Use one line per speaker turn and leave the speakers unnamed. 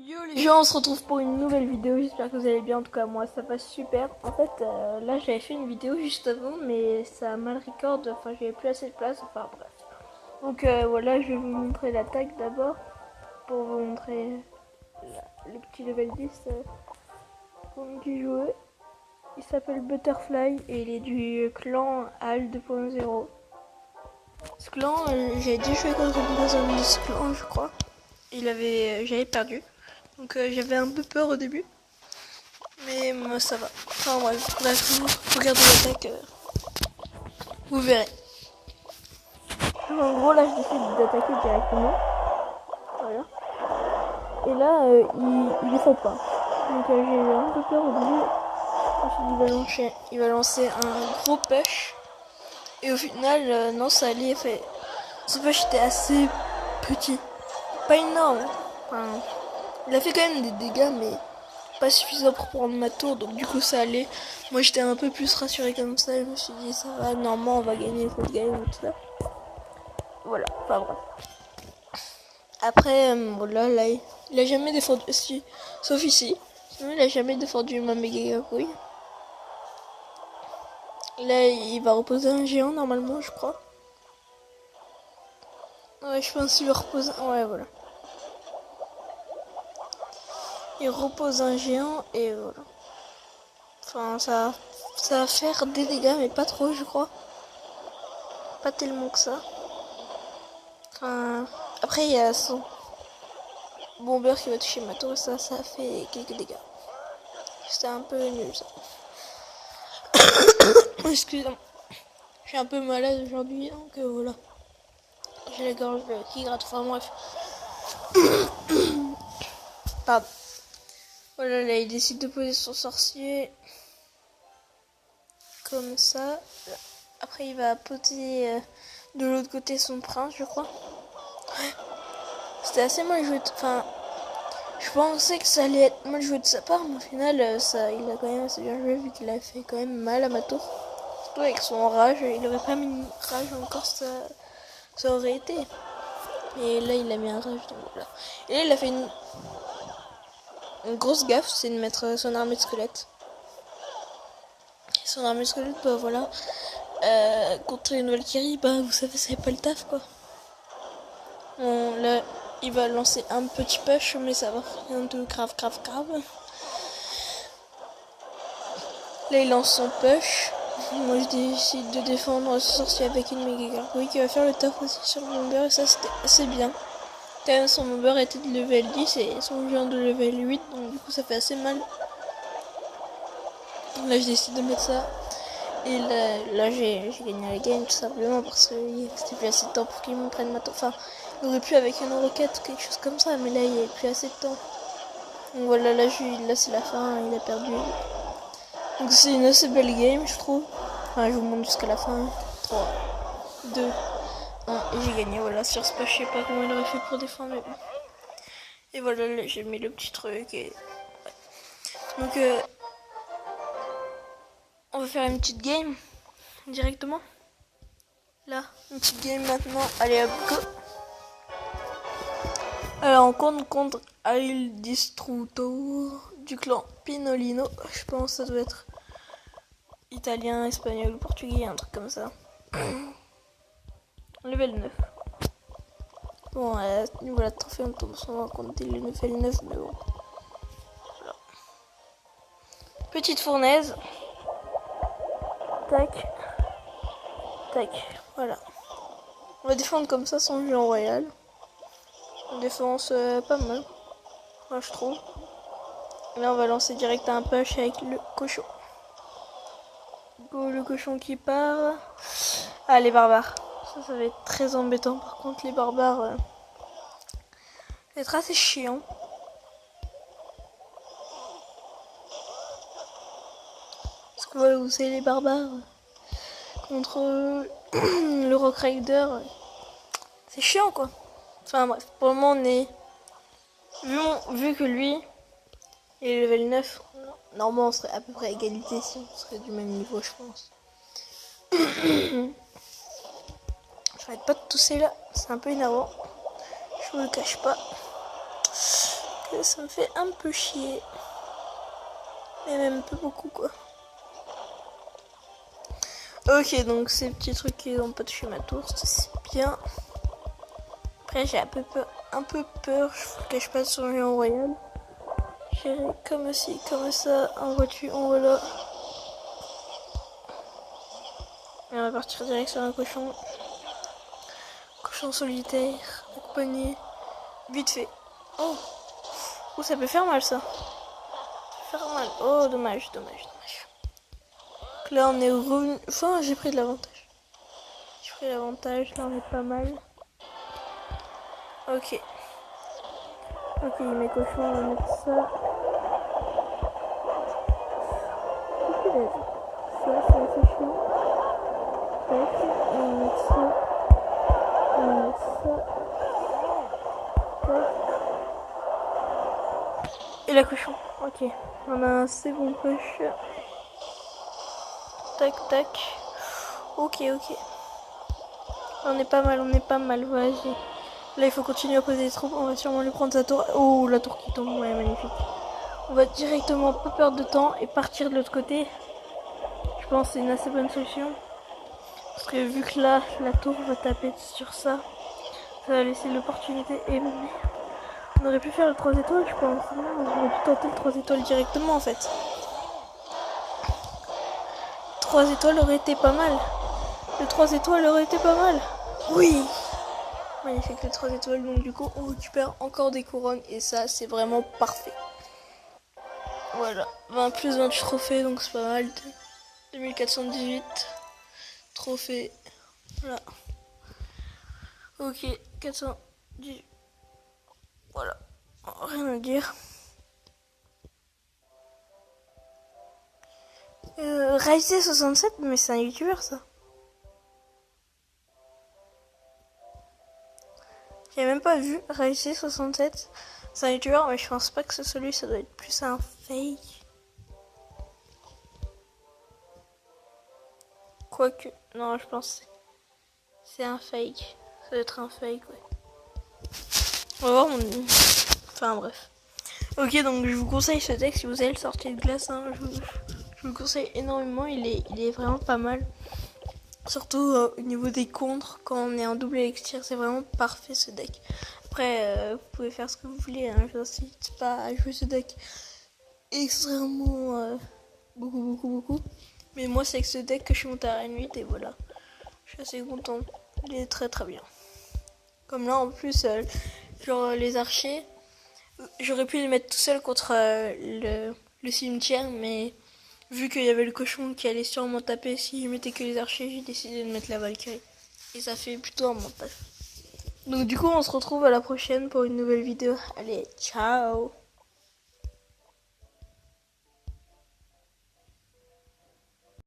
Yo les gens, on se retrouve pour une nouvelle vidéo, j'espère que vous allez bien, en tout cas moi ça va super. En fait là j'avais fait une vidéo juste avant mais ça a mal record, enfin j'avais plus assez de place, enfin bref. Donc voilà, je vais vous montrer l'attaque d'abord, pour vous montrer le petit level 10 pour qui jouer. Il s'appelle Butterfly et il est du clan HAL 2.0. Ce clan, j'avais déjà joué contre une personne de ce clan je crois. J'avais perdu. Donc j'avais un peu peur au début. Mais moi ça va. Enfin bref, là je vous regarde l'attaque. Vous verrez. En gros là je décide d'attaquer directement. Voilà. Et là il descend pas. Donc j'ai eu un peu peur au début. Ensuite il va lancer un gros push. Et au final non ça allait. Ce push était assez petit. Pas énorme. Enfin, il a fait quand même des dégâts mais pas suffisant pour prendre ma tour, donc du coup ça allait. Moi j'étais un peu plus rassuré comme ça, je me suis dit ça va, normalement on va gagner le full game et tout ça. Voilà, pas vrai. Après, voilà, là il a jamais défendu, sauf ici, sinon il a jamais défendu ma méga gagouille. Là il va reposer un géant normalement, je crois. Ouais, je pense qu'il va reposer, ouais voilà. Il repose un géant et voilà. Enfin ça va faire des dégâts mais pas trop je crois. Pas tellement que ça. Enfin, après il y a son bomber qui va toucher ma tour et ça fait quelques dégâts. C'était un peu nul ça. Excusez-moi. Je suis un peu malade aujourd'hui donc voilà. J'ai la gorge qui gratte, enfin bref. Pardon. Voilà, là il décide de poser son sorcier. Comme ça. Après il va poser de l'autre côté son prince je crois. C'était assez mal joué. Enfin, je pensais que ça allait être mal joué de sa part, mais au final, il a quand même assez bien joué vu qu'il a fait quand même mal à ma tour. Surtout avec son rage, il aurait pas mis une rage encore, ça aurait été. Et là, il a mis un rage, donc voilà. Et là, il a fait une grosse gaffe, c'est de mettre son armée de squelettes. Son armée de squelettes, bah voilà. Contre une Valkyrie, bah vous savez, c'est pas le taf quoi. Bon, là, il va lancer un petit push, mais ça va rien de grave. Là, il lance son push. Moi, je décide de défendre ce sorcier avec une méga gargouille qui va faire le taf aussi sur le bomber. Et ça, c'était assez bien. Quand même, son bomber était de level 10 et son géant de level 8. Donc, du coup, ça fait assez mal. Là, je décide de mettre ça. Et là j'ai gagné la game tout simplement parce que c'était plus assez de temps pour qu'il me prenne ma tour. Enfin, il aurait pu avec une roquette ou quelque chose comme ça, mais là, il n'y avait plus assez de temps. Donc voilà, là c'est la fin, il a perdu. Donc c'est une assez belle game je trouve. Enfin je vous montre jusqu'à la fin. 3, 2, 1 et j'ai gagné. Voilà, sur ce push je sais pas comment il aurait fait pour défendre mais bon. Et voilà, là j'ai mis le petit truc et... Ouais. Donc on va faire une petite game directement. Là, une petite game maintenant. Allez hop, go. Alors on compte contre Il Distrutto du clan Pinolino. Je pense que ça doit être italien, espagnol ou portugais, un truc comme ça. Level 9. Bon, niveau la trophée, on tombe souvent compter le level 9, mais bon. Voilà. Petite fournaise. Tac. Tac. Voilà. On va défendre comme ça son géant royal. Une défense pas mal. Moi, je trouve. Et là, on va lancer direct un push avec le cochon. Go, le cochon qui part. Ah, les barbares. Ça va être très embêtant. Par contre, les barbares, ça va être assez chiant. Parce que voilà, vous savez, les barbares contre le Rock Rider, c'est chiant quoi. Enfin bref, pour le moment, on est. Vu que lui est level 9, normalement on serait à peu près à égalité si on serait du même niveau, je pense. J'arrête pas de tousser là, c'est un peu énervant. Je vous le cache pas. que ça me fait un peu chier. Mais même un peu beaucoup quoi. Ok, donc ces petits trucs qui n'ont pas touché ma tour, c'est bien. Après j'ai un peu peur que je passe sur le géant royal. J'irai comme ci, comme ça, en voiture, en voilà. Et on va partir direct sur un cochon. Cochon solitaire, accompagné. Vite fait. Oh, oh, ça peut faire mal ça. Ça peut faire mal. Oh, dommage. Donc là on est revenu. Enfin, j'ai pris de l'avantage. Là on est pas mal. Ok. Ok, mes cochons, on va mettre ça. Ça, c'est assez chiant. Tac, on va mettre ça. On va mettre ça. Tac. Et la cochon. Ok. On a un second coche. Tac, tac. Ok. On est pas mal, vas-y. Là, il faut continuer à poser des troupes. On va sûrement lui prendre sa tour. Oh, la tour qui tombe. Ouais, magnifique. On va directement, pas perdre de temps, et partir de l'autre côté. Je pense que c'est une assez bonne solution. Parce que vu que là, la tour va taper sur ça, ça va laisser l'opportunité. Et merde. On aurait pu faire le 3 étoiles, je pense. Non, on aurait pu tenter le 3 étoiles directement, en fait. 3 étoiles aurait été pas mal. Le 3 étoiles aurait été pas mal. Oui. Magnifique, le 3 étoiles. Donc du coup, on récupère encore des couronnes. Et ça, c'est vraiment parfait. Voilà. 20 plus 20 trophées, donc c'est pas mal. 2418 trophées. Voilà. Ok, 418. Voilà. Rien à dire. Raizé 67, mais c'est un youtubeur ça. J'ai même pas vu Raizé 67. C'est un youtubeur, mais je pense pas que c'est celui, ça doit être plus un fake. Quoique, non, je pense que c'est un fake. Ça doit être un fake, ouais. On va voir mon... Enfin bref. Ok, donc je vous conseille ce deck si vous avez le sortie de glace. Hein, je vous le conseille énormément, il est vraiment pas mal. Surtout au niveau des contres, quand on est en double élixir, c'est vraiment parfait ce deck. Après, vous pouvez faire ce que vous voulez, hein, je vous incite pas à jouer ce deck extrêmement beaucoup. Mais moi, c'est avec ce deck que je suis monté à Reine 8 et voilà. Je suis assez content. Il est très bien. Comme là, en plus, genre les archers, j'aurais pu les mettre tout seul contre le cimetière, mais vu qu'il y avait le cochon qui allait sûrement taper si je mettais que les archers, j'ai décidé de mettre la Valkyrie. Et ça fait plutôt un montage. Donc du coup, on se retrouve à la prochaine pour une nouvelle vidéo. Allez, ciao!